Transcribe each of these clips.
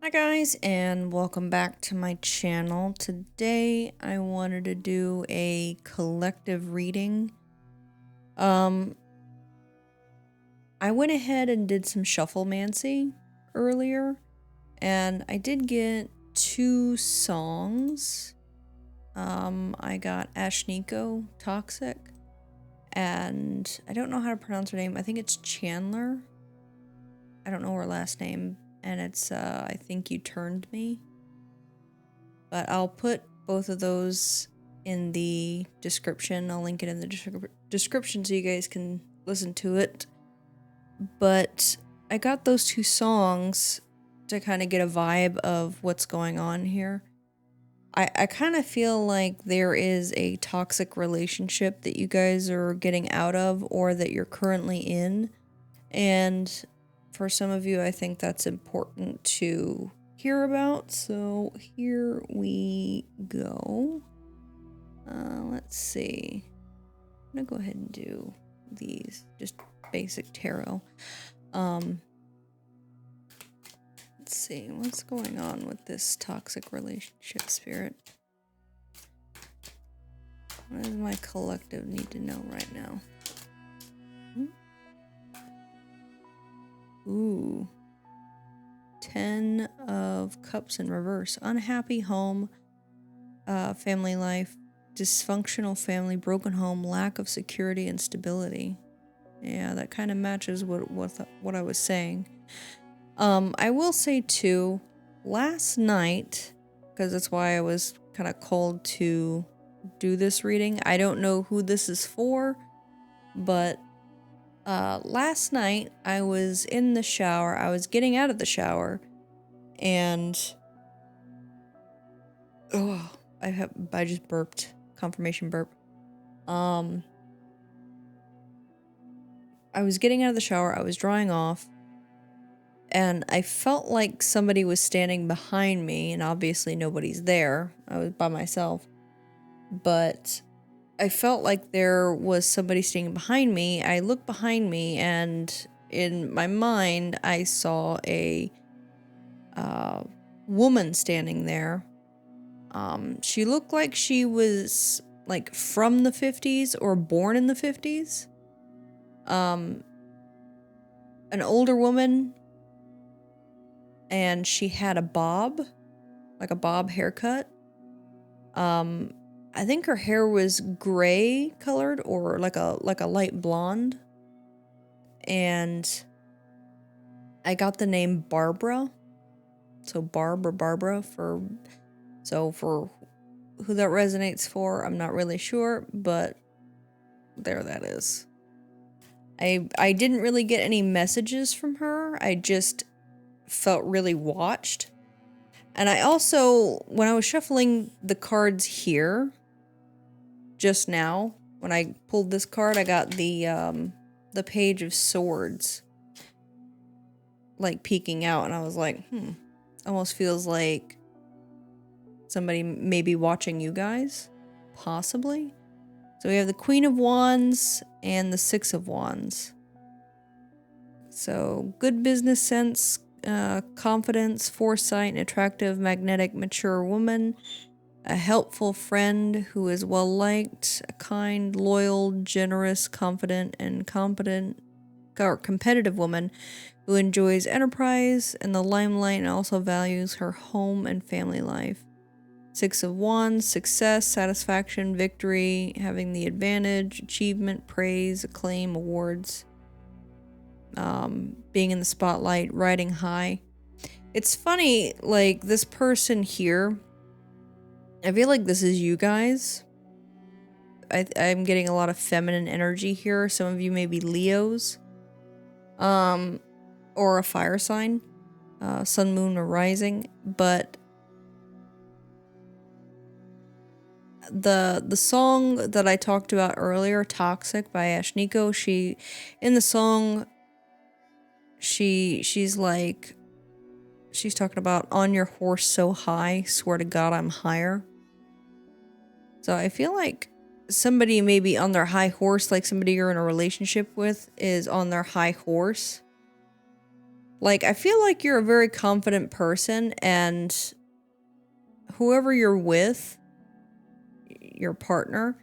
Hi guys, and welcome back to my channel. Today I wanted to do a collective reading. I went ahead and did some shufflemancy earlier, and I did get two songs. I got Ashniko Toxic, and I don't know how to pronounce her name. I think it's Chandler. I don't know her last name, and it's I Think You Turned Me. But I'll put both of those in the description. I'll link it in the description so you guys can listen to it. But I got those two songs to kind of get a vibe of what's going on here. I kind of feel like there is a toxic relationship that you guys are getting out of or that you're currently in. And for some of you, I think that's important to hear about. So here we go. Let's see. I'm gonna go ahead and do these, just basic tarot. Let's see what's going on with this toxic relationship, spirit. What does my collective need to know right now? Ooh. 10 of Cups in reverse. Unhappy home, family life, dysfunctional family, broken home, lack of security and stability. Yeah, that kind of matches what I was saying. I will say too, last night, because that's why I was kind of called to do this reading. I don't know who this is for, but last night I was in the shower. I was getting out of the shower, and I just burped. Confirmation burp. I was getting out of the shower. I was drying off, and I felt like somebody was standing behind me, and obviously nobody's there. I was by myself. But I felt like there was somebody standing behind me. I looked behind me, and in my mind, I saw a woman standing there. She looked like she was like from the 50s or born in the 50s. An older woman, and she had a bob, like a bob haircut. I think her hair was gray colored or like a light blonde. And I got the name Barbara. So Barb or Barbara for who that resonates for, I'm not really sure, but there that is. I didn't really get any messages from her. I just felt really watched. And I also, when I was shuffling the cards here, just now, when I pulled this card, I got the Page of Swords, like, peeking out, and I was like, almost feels like somebody may be watching you guys, possibly. So we have the Queen of Wands and the Six of Wands. So good business sense, confidence, foresight, an attractive, magnetic, mature woman, a helpful friend who is well liked, a kind, loyal, generous, confident, and competent or competitive woman who enjoys enterprise and the limelight and also values her home and family life. Six of Wands, success, satisfaction, victory, having the advantage, achievement, praise, acclaim, awards, being in the spotlight, riding high. It's funny, like, this person here, I feel like this is you guys. I'm getting a lot of feminine energy here. Some of you may be Leos, or a fire sign, sun, moon, or rising, but the song that I talked about earlier, Toxic by Ashniko, in the song, she's like, she's talking about on your horse so high, swear to God I'm higher. So I feel like somebody maybe on their high horse, like somebody you're in a relationship with is on their high horse. Like, I feel like you're a very confident person, and whoever you're with, your partner,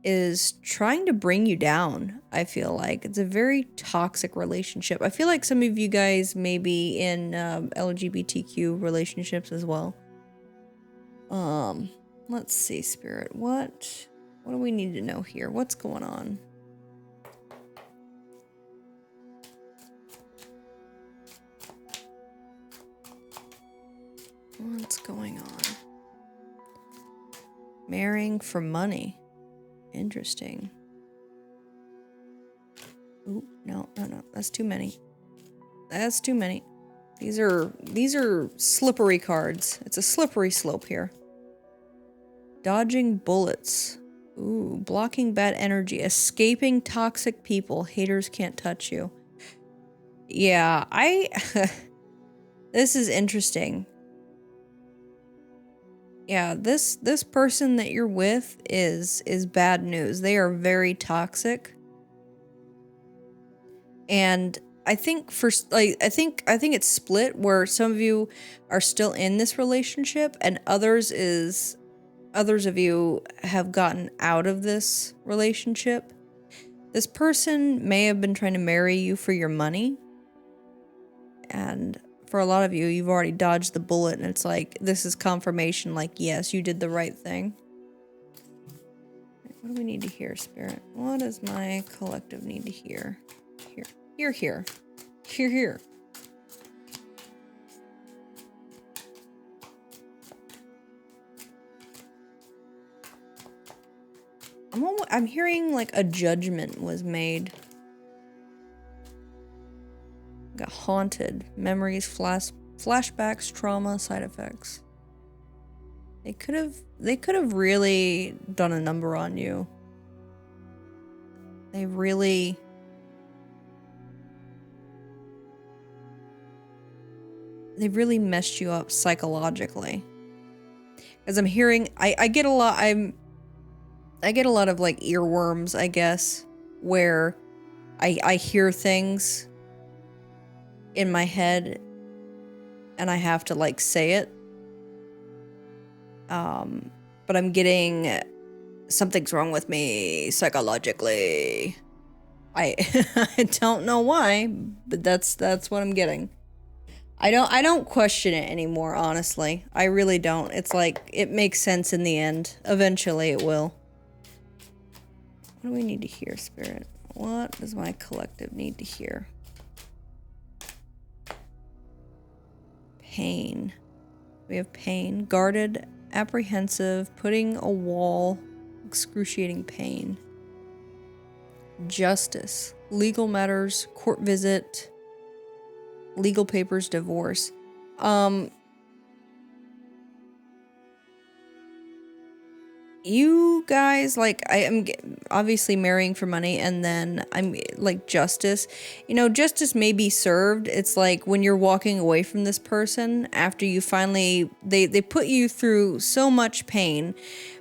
is trying to bring you down. I feel like it's a very toxic relationship. I feel like some of you guys may be in LGBTQ relationships as well. Let's see, Spirit. What do we need to know here? What's going on? What's going on? Marrying for money. Interesting. Ooh, no. That's too many. That's too many. These are slippery cards. It's a slippery slope here. Dodging bullets. Ooh, blocking bad energy. Escaping toxic people. Haters can't touch you. Yeah, this is interesting. Yeah, this person that you're with is bad news. They are very toxic. And I think I think it's split where some of you are still in this relationship and others of you have gotten out of this relationship. This person may have been trying to marry you for your money. And for a lot of you, you've already dodged the bullet, and it's like, this is confirmation, like, yes, you did the right thing. What do we need to hear, Spirit? What does my collective need to hear? Here. I'm hearing like a judgment was made. Got haunted. Memories, flashbacks, trauma, side effects. They could have really done a number on you. They really messed you up psychologically. As I'm hearing, I get a lot of like earworms, I guess, where I hear things in my head and I have to like say it. But I'm getting something's wrong with me psychologically. I don't know why, but that's what I'm getting. I don't question it anymore, honestly. I really don't. It's like it makes sense in the end. Eventually it will. What do we need to hear, Spirit? What does my collective need to hear? Pain. We have pain. Guarded, apprehensive, putting a wall, excruciating pain. Justice. Legal matters, court visit, legal papers, divorce. You guys, like, I am obviously marrying for money, and then I'm like justice. You know, justice may be served. It's like when you're walking away from this person after you finally, they put you through so much pain,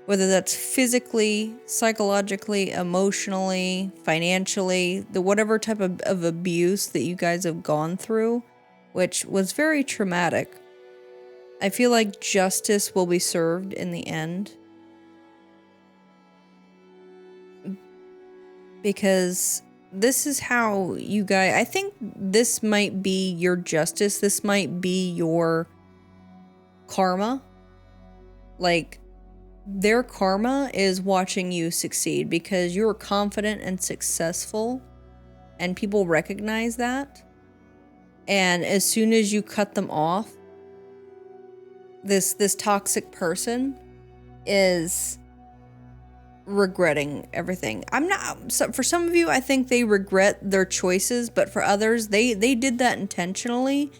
whether that's physically, psychologically, emotionally, financially, whatever type of abuse that you guys have gone through, which was very traumatic. I feel like justice will be served in the end. Because this is how you guys, I think this might be your justice. This might be your karma. Like, their karma is watching you succeed because you're confident and successful and people recognize that. And as soon as you cut them off, this toxic person is regretting everything. For some of you, I think they regret their choices, but for others, they did that intentionally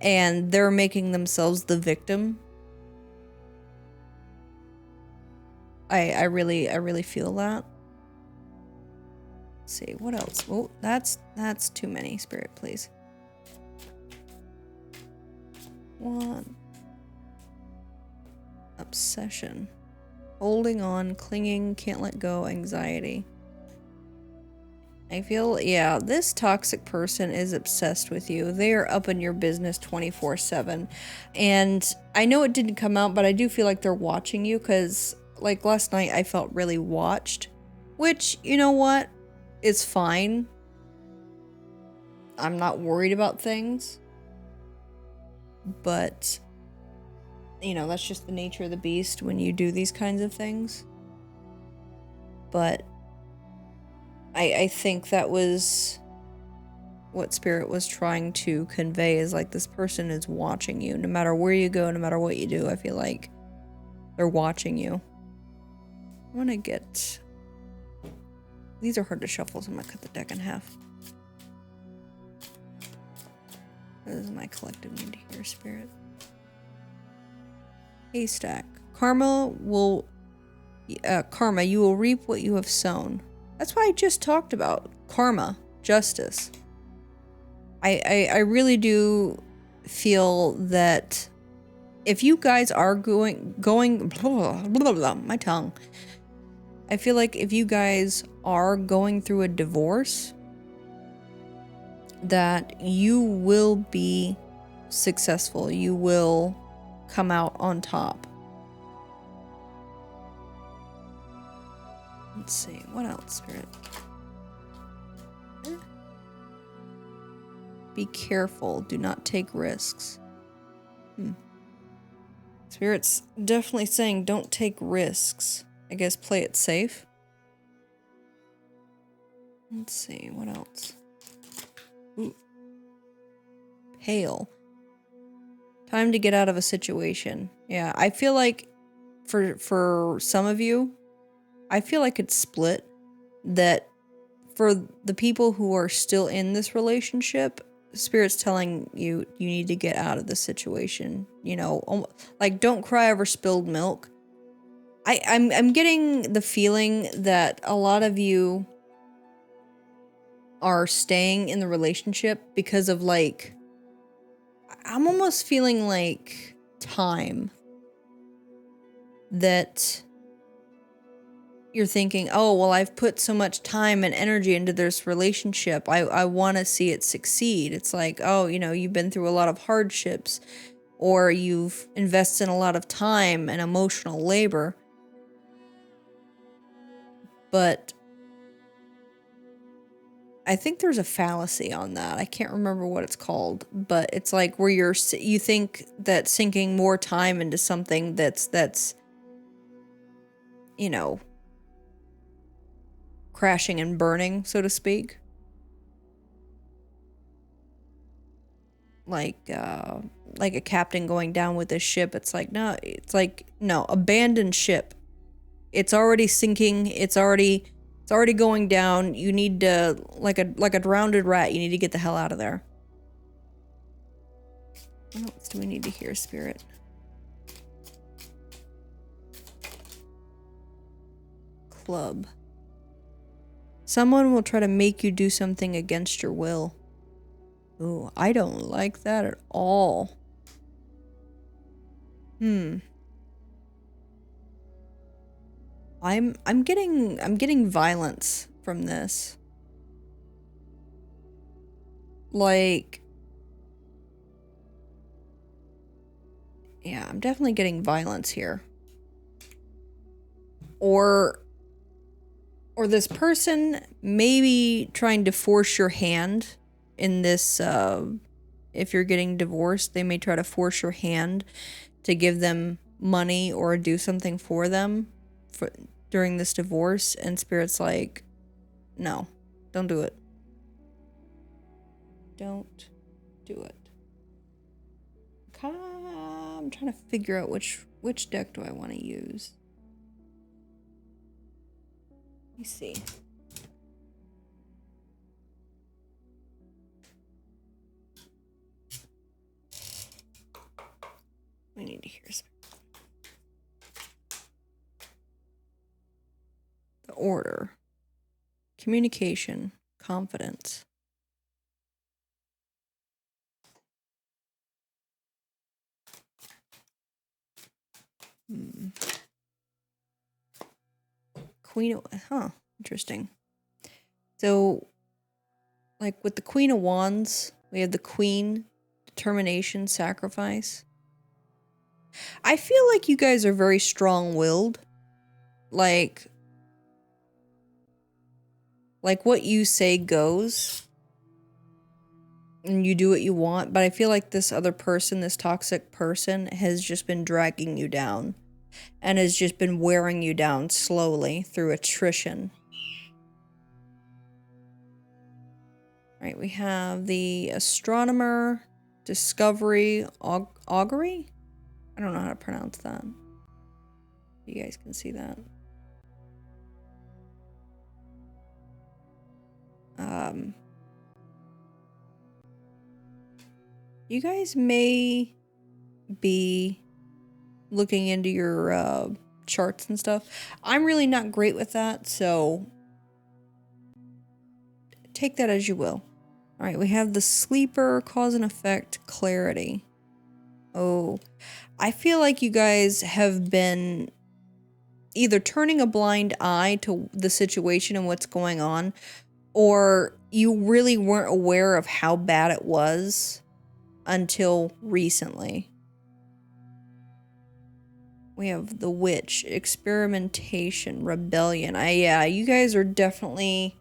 and they're making themselves the victim. I really feel that. Let's see, what else? Oh, that's too many, Spirit, please. One. Obsession. Holding on, clinging, can't let go, anxiety. I feel, yeah, this toxic person is obsessed with you. They are up in your business 24/7. And I know it didn't come out, but I do feel like they're watching you because, like, last night I felt really watched. Which, you know what? It's fine. I'm not worried about things. But, you know, that's just the nature of the beast when you do these kinds of things. But I think that was what Spirit was trying to convey, is like this person is watching you. No matter where you go, no matter what you do, I feel like they're watching you. I want to get... These are hard to shuffle, so I'm going to cut the deck in half. This is my collective need to hear, Spirit. Haystack. Karma, you will reap what you have sown. That's what I just talked about. Karma. Justice. I really do feel that if you guys are going blah, blah, blah, my tongue. I feel like if you guys are going through a divorce, that you will be successful. You will come out on top. Let's see, what else, Spirit? Be careful, do not take risks. Spirit's definitely saying don't take risks. I guess play it safe. Let's see, what else? Ooh. Pale. Time to get out of a situation. Yeah, I feel like for some of you, I feel like it's split. That for the people who are still in this relationship, Spirit's telling you you need to get out of the situation. You know, like don't cry over spilled milk. I'm getting the feeling that a lot of you are staying in the relationship because of, like, I'm almost feeling like time. That you're thinking, oh, well, I've put so much time and energy into this relationship. I want to see it succeed. It's like, oh, you know, you've been through a lot of hardships, or you've invested a lot of time and emotional labor. But I think there's a fallacy on that. I can't remember what it's called, but it's like where you think that sinking more time into something that's you know, crashing and burning, so to speak. Like a captain going down with his ship. It's like, no, abandon ship. It's already sinking. It's already going down. You need to, like a drowned rat, you need to get the hell out of there. What else do we need to hear, Spirit? Club. Someone will try to make you do something against your will. Ooh, I don't like that at all. I'm getting violence from this. Like, yeah, I'm definitely getting violence here. Or this person maybe trying to force your hand in this, if you're getting divorced, they may try to force your hand to give them money or do something for them during this divorce, and Spirit's like, no, don't do it. Don't do it. I'm trying to figure out which deck do I want to use. Let me see. We need to hear some. The order. Communication. Confidence. Queen of... Huh. Interesting. So, like with the Queen of Wands, we have the Queen, determination, sacrifice. I feel like you guys are very strong-willed. Like what you say goes. And you do what you want, but I feel like this other person, this toxic person, has just been dragging you down. And has just been wearing you down slowly through attrition. Right, we have the astronomer, discovery, augury? I don't know how to pronounce that. You guys can see that. You guys may be looking into your charts and stuff. I'm really not great with that, so take that as you will. All right, we have the sleeper, cause and effect, clarity. Oh, I feel like you guys have been either turning a blind eye to the situation and what's going on, or you really weren't aware of how bad it was until recently. We have the witch, experimentation, rebellion. Yeah, you guys are definitely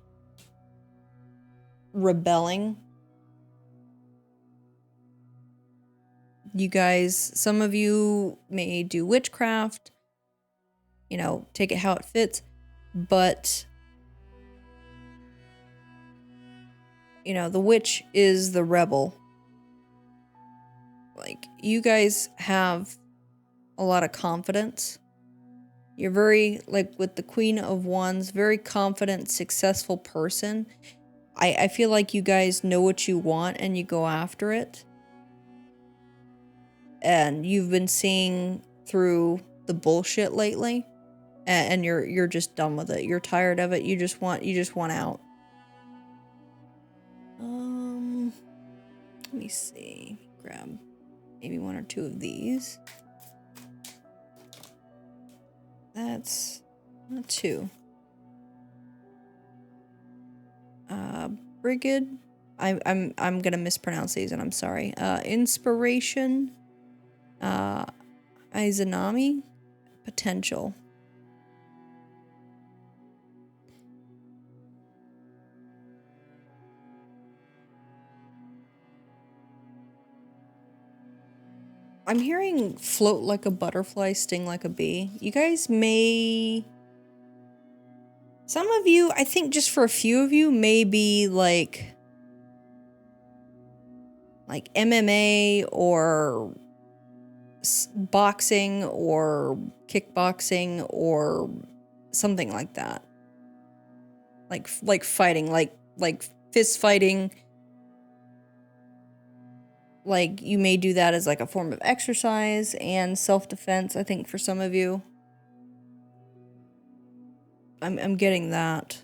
rebelling. You guys, some of you may do witchcraft, you know, take it how it fits, but, you know, the witch is the rebel. Like, you guys have a lot of confidence. You're very, like with the Queen of Wands, very confident, successful person. I feel like you guys know what you want and you go after it. And you've been seeing through the bullshit lately, and you're just done with it. You're tired of it. You just want out. Let me see. Grab maybe one or two of these. That's not two. Brigid. I'm gonna mispronounce these, and I'm sorry. Inspiration. Izanami. Potential. I'm hearing float like a butterfly, sting like a bee. You guys may... Some of you, I think just for a few of you, may be like MMA or boxing or kickboxing or something like that. Like fighting, like fist fighting. Like, you may do that as like a form of exercise and self-defense, I think, for some of you. I'm getting that.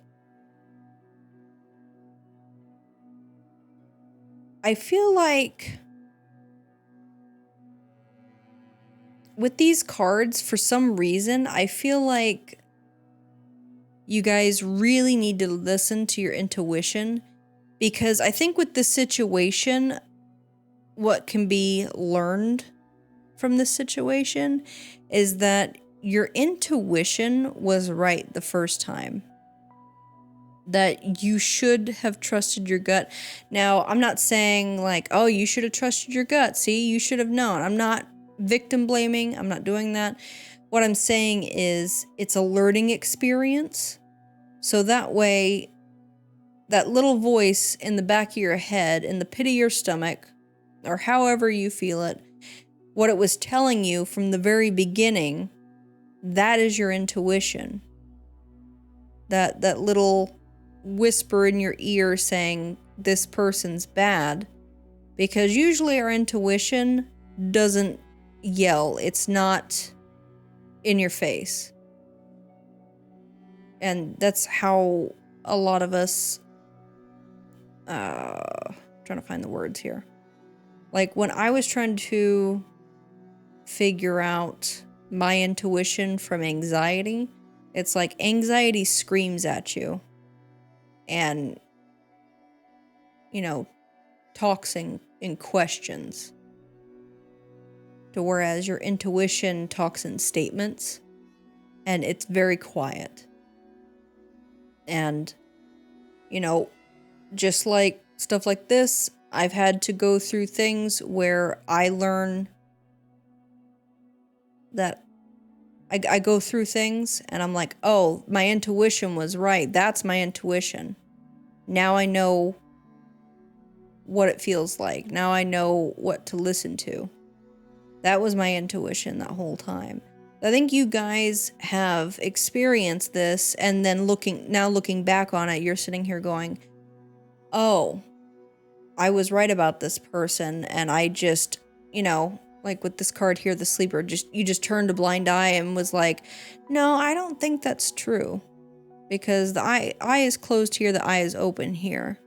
I feel like with these cards, for some reason, I feel like you guys really need to listen to your intuition, because I think with this situation, what can be learned from this situation is that your intuition was right the first time. That you should have trusted your gut. Now, I'm not saying like, oh, you should have trusted your gut. See, you should have known. I'm not victim blaming. I'm not doing that. What I'm saying is it's a learning experience. So that way, that little voice in the back of your head, in the pit of your stomach, or however you feel it, what it was telling you from the very beginning, that is your intuition. That little whisper in your ear saying this person's bad, because usually our intuition doesn't yell. It's not in your face. And that's how a lot of us, trying to find the words here. Like when I was trying to figure out my intuition from anxiety, it's like anxiety screams at you. And talks in questions. To whereas your intuition talks in statements, and it's very quiet. And, just like stuff like this, I've had to go through things where I learn that I go through things and I'm like, oh, my intuition was right. That's my intuition. Now I know what it feels like. Now I know what to listen to. That was my intuition that whole time. I think you guys have experienced this, and then looking back on it, you're sitting here going, oh, I was right about this person, and I just, like with this card here, the sleeper, you just turned a blind eye and was like, no, I don't think that's true. Because the eye is closed here, the eye is open here.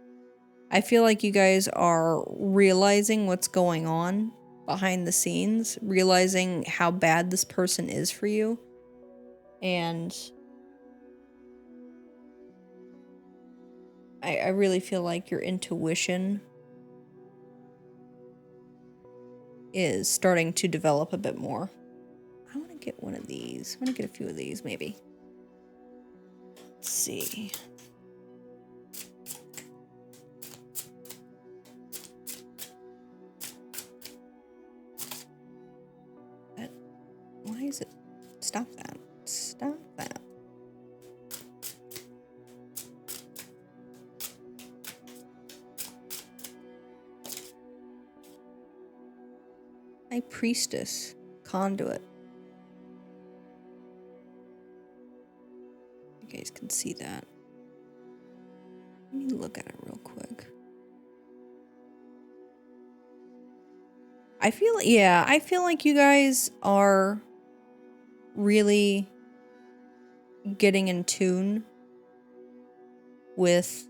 I feel like you guys are realizing what's going on behind the scenes, realizing how bad this person is for you. And I really feel like your intuition is starting to develop a bit more. I want to get one of these. I want to get a few of these, maybe. Let's see. Why is it? Stop that. Stop that. High Priestess. Conduit. You guys can see that. Let me look at it real quick. I feel like you guys are really getting in tune with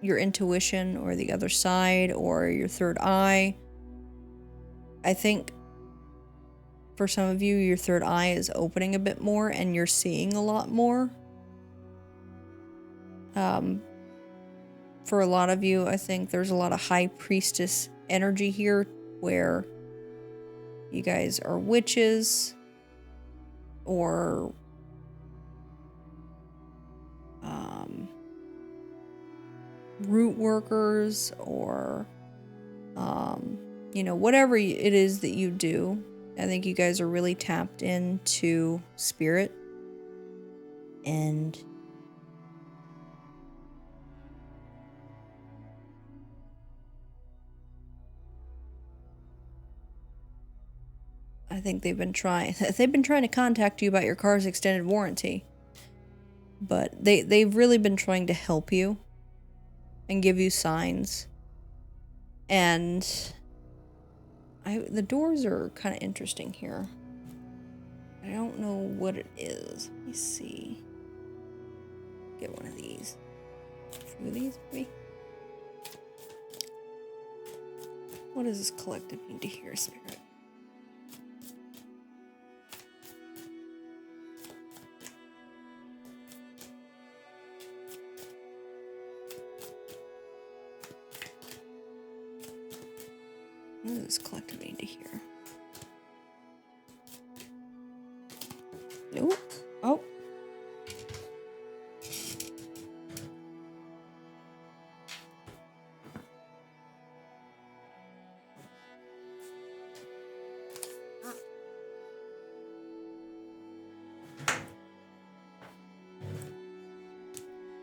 your intuition or the other side or your third eye. I think for some of you, your third eye is opening a bit more and you're seeing a lot more. For a lot of you, I think there's a lot of High Priestess energy here where you guys are witches or root workers or whatever it is that you do. I think you guys are really tapped into spirit, and I think they've been trying to contact you about your car's extended warranty. But they've really been trying to help you and give you signs. And the doors are kind of interesting here. I don't know what it is. Let me see. Get one of these. A few of these, maybe. What does this collective need to hear, Spirit? What does this collective need to hear? Nope. Oh.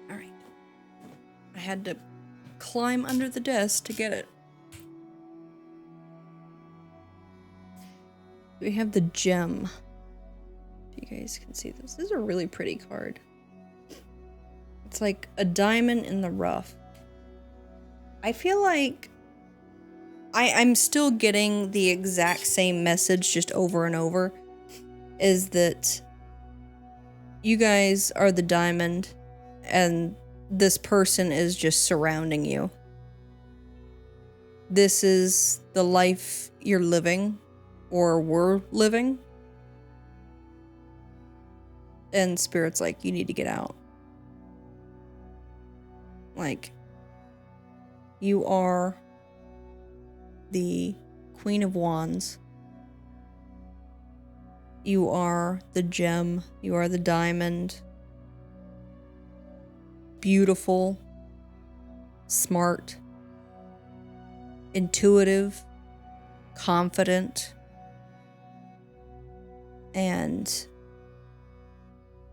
All right. I had to climb under the desk to get it. We have the gem. You guys can see this. This is a really pretty card. It's like a diamond in the rough. I feel like I'm still getting the exact same message just over and over. Is that you guys are the diamond and this person is just surrounding you. This is the life you're living. Or were living. And Spirit's like, you need to get out. Like, You are the Queen of Wands. You are the gem. You are the diamond. Beautiful, smart, intuitive, confident, and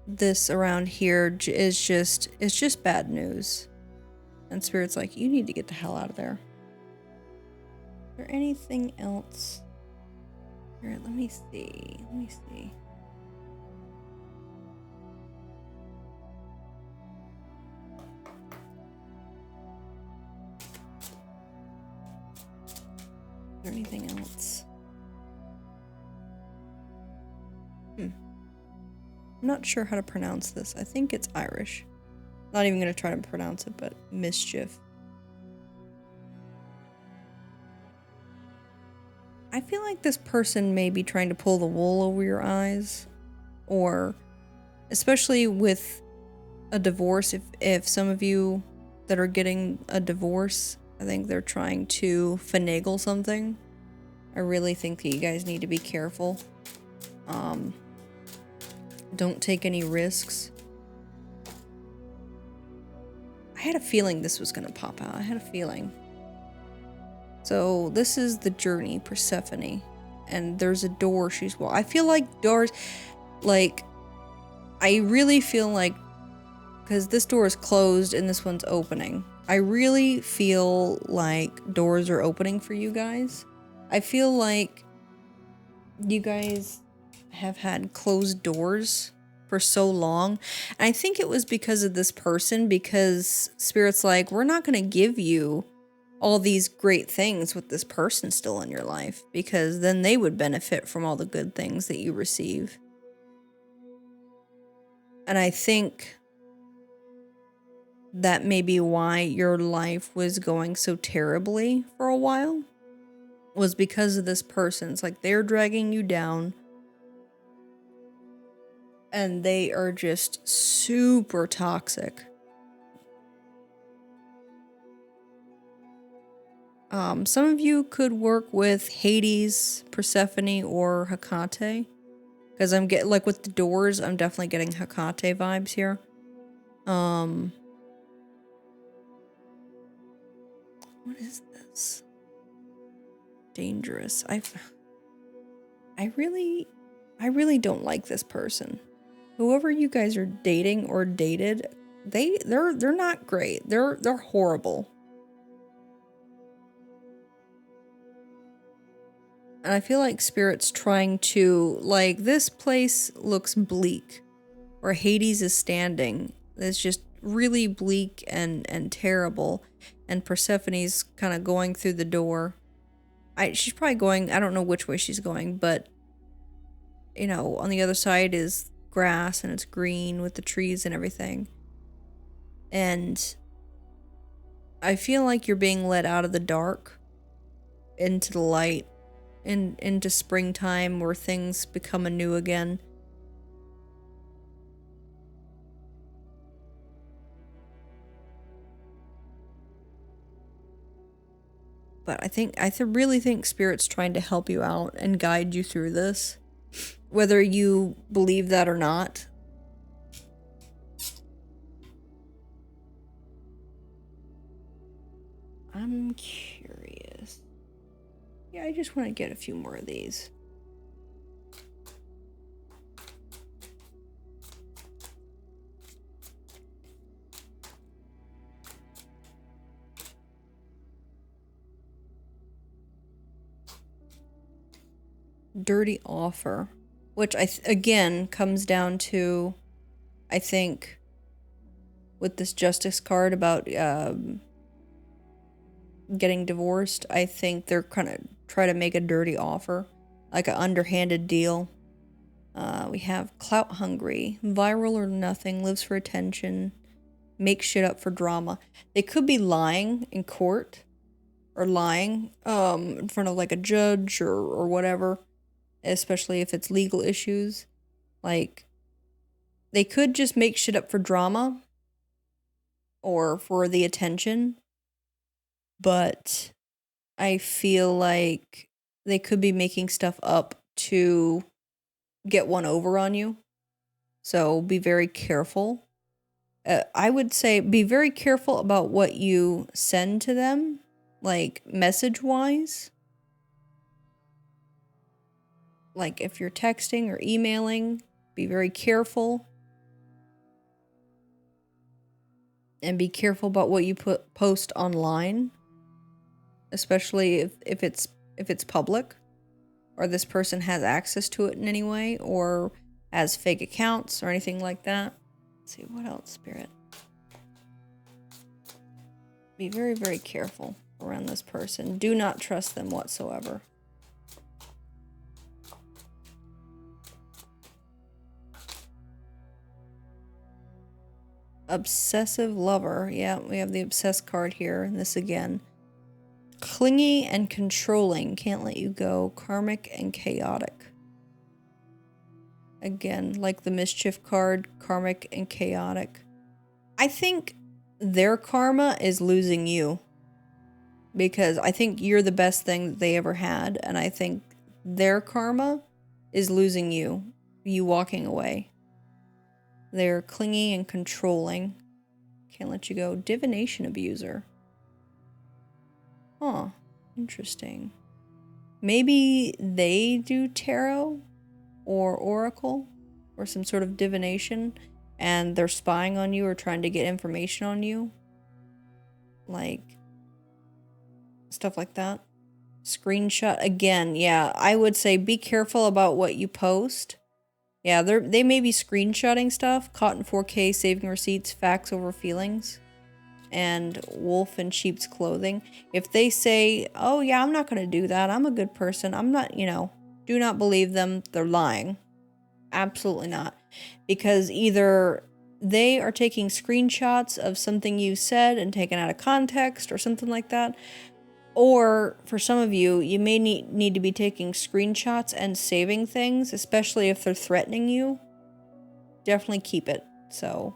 this around here is just, it's just bad news. And Spirit's like, you need to get the hell out of there. Is there anything else? Here, let me see. Is there anything else? I'm not sure how to pronounce this. I think it's Irish. Not even going to try to pronounce it, but mischief. I feel like this person may be trying to pull the wool over your eyes, or especially with a divorce, if some of you that are getting a divorce, I think they're trying to finagle something. I really think that you guys need to be careful. Don't take any risks. I had a feeling this was going to pop out. I had a feeling. So this is the journey, Persephone. And there's a door she's... Well, I feel like doors... Like, I really feel like... Because this door is closed and this one's opening. I really feel like doors are opening for you guys. I feel like you guys have had closed doors for so long. And I think it was because of this person, because Spirit's like, we're not going to give you all these great things with this person still in your life, because then they would benefit from all the good things that you receive. And I think that may be why your life was going so terribly for a while, was because of this person. It's like they're dragging you down, and they are just super toxic. Some of you could work with Hades, Persephone, or Hecate. Because I'm getting, like with the doors, I'm definitely getting Hecate vibes here. What is this? Dangerous. I really don't like this person. Whoever you guys are dating or dated, they're not great. They're horrible. And I feel like Spirit's trying to, like, this place looks bleak. Where Hades is standing. It's just really bleak and terrible. And Persephone's kind of going through the door. She's probably going, I don't know which way she's going, but, you know, on the other side is grass and it's green with the trees and everything. And I feel like you're being led out of the dark into the light, into springtime where things become anew again. But I really think Spirit's trying to help you out and guide you through this, whether you believe that or not. I'm curious. Yeah, I just want to get a few more of these. Dirty offer, which again comes down to, I think, with this justice card about getting divorced, I think they're kind of try to make a dirty offer, like an underhanded deal. We have clout hungry, viral or nothing, lives for attention, makes shit up for drama. They could be lying in court, or lying in front of like a judge or whatever, especially if it's legal issues. Like, they could just make shit up for drama or for the attention. but I feel like they could be making stuff up to get one over on you. So be very careful. I would say be very careful about what you send to them, like message-wise. Like if you're texting or emailing, be very careful. And be careful about what you post online, especially if it's public, or this person has access to it in any way, or has fake accounts or anything like that. Let's see, what else, Spirit? Be very, very careful around this person. Do not trust them whatsoever. Obsessive lover. Yeah, we have the obsessed card here. And this again. Clingy and controlling. Can't let you go. Karmic and chaotic. Again, like the mischief card. Karmic and chaotic. I think their karma is losing you. Because I think you're the best thing that they ever had. And I think their karma is losing you. You walking away. They're clingy and controlling. Can't let you go. Divination abuser. Huh. Interesting. Maybe they do tarot or oracle or some sort of divination and they're spying on you or trying to get information on you. Like stuff like that. Screenshot. Again, yeah, I would say be careful about what you post. Yeah, they may be screenshotting stuff. Caught in 4K, saving receipts, facts over feelings, and wolf in sheep's clothing. If they say, oh yeah, I'm not going to do that. I'm a good person. I'm not, do not believe them. They're lying. Absolutely not. Because either they are taking screenshots of something you said and taken out of context or something like that. Or, for some of you, you may need to be taking screenshots and saving things, especially if they're threatening you. Definitely keep it. So,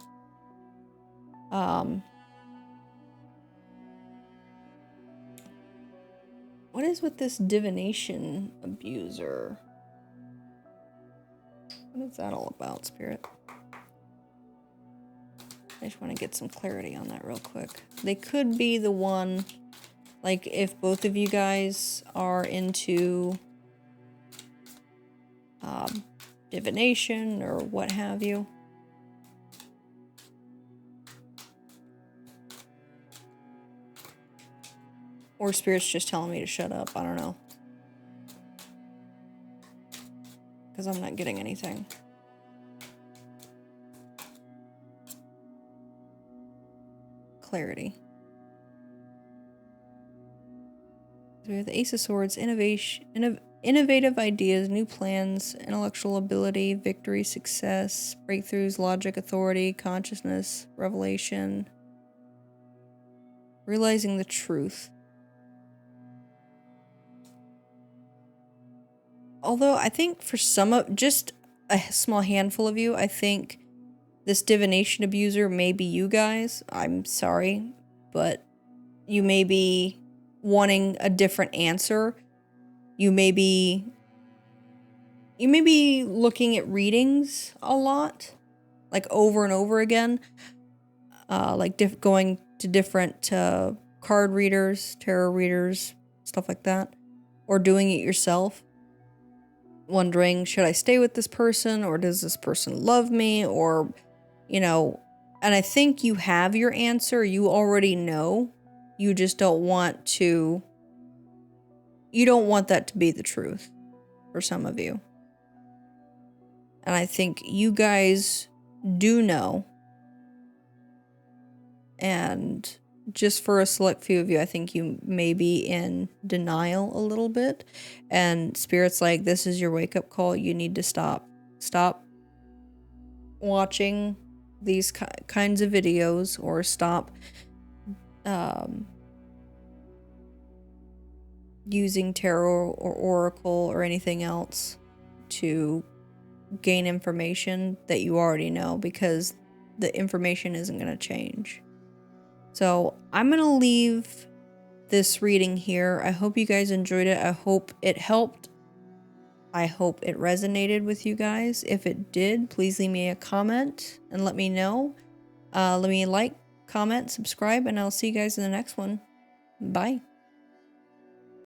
what is with this divination abuser? What is that all about, Spirit? I just want to get some clarity on that real quick. They could be the one... Like, if both of you guys are into divination or what have you. Or Spirit's just telling me to shut up. I don't know. Because I'm not getting anything. Clarity. So we have the Ace of Swords, innovative ideas, new plans, intellectual ability, victory, success, breakthroughs, logic, authority, consciousness, revelation, realizing the truth. Although I think for just a small handful of you, I think this divination abuser may be you guys. I'm sorry, but you may be wanting a different answer. You may be looking at readings a lot, like over and over again, like going to different card readers, tarot readers, stuff like that, or doing it yourself, wondering, should I stay with this person, or does this person love me, or, and I think you have your answer. You already know. You just don't want that to be the truth for some of you. And I think you guys do know. And just for a select few of you, I think you may be in denial a little bit. And Spirit's like, this is your wake-up call. You need to stop. Stop watching these kinds of videos, or stop using tarot or oracle or anything else to gain information that you already know, because the information isn't going to change. So I'm going to leave this reading here. I hope you guys enjoyed it. I hope it helped. I hope it resonated with you guys. If it did, please leave me a comment and let me know. Let me like, comment, subscribe, and I'll see you guys in the next one. Bye.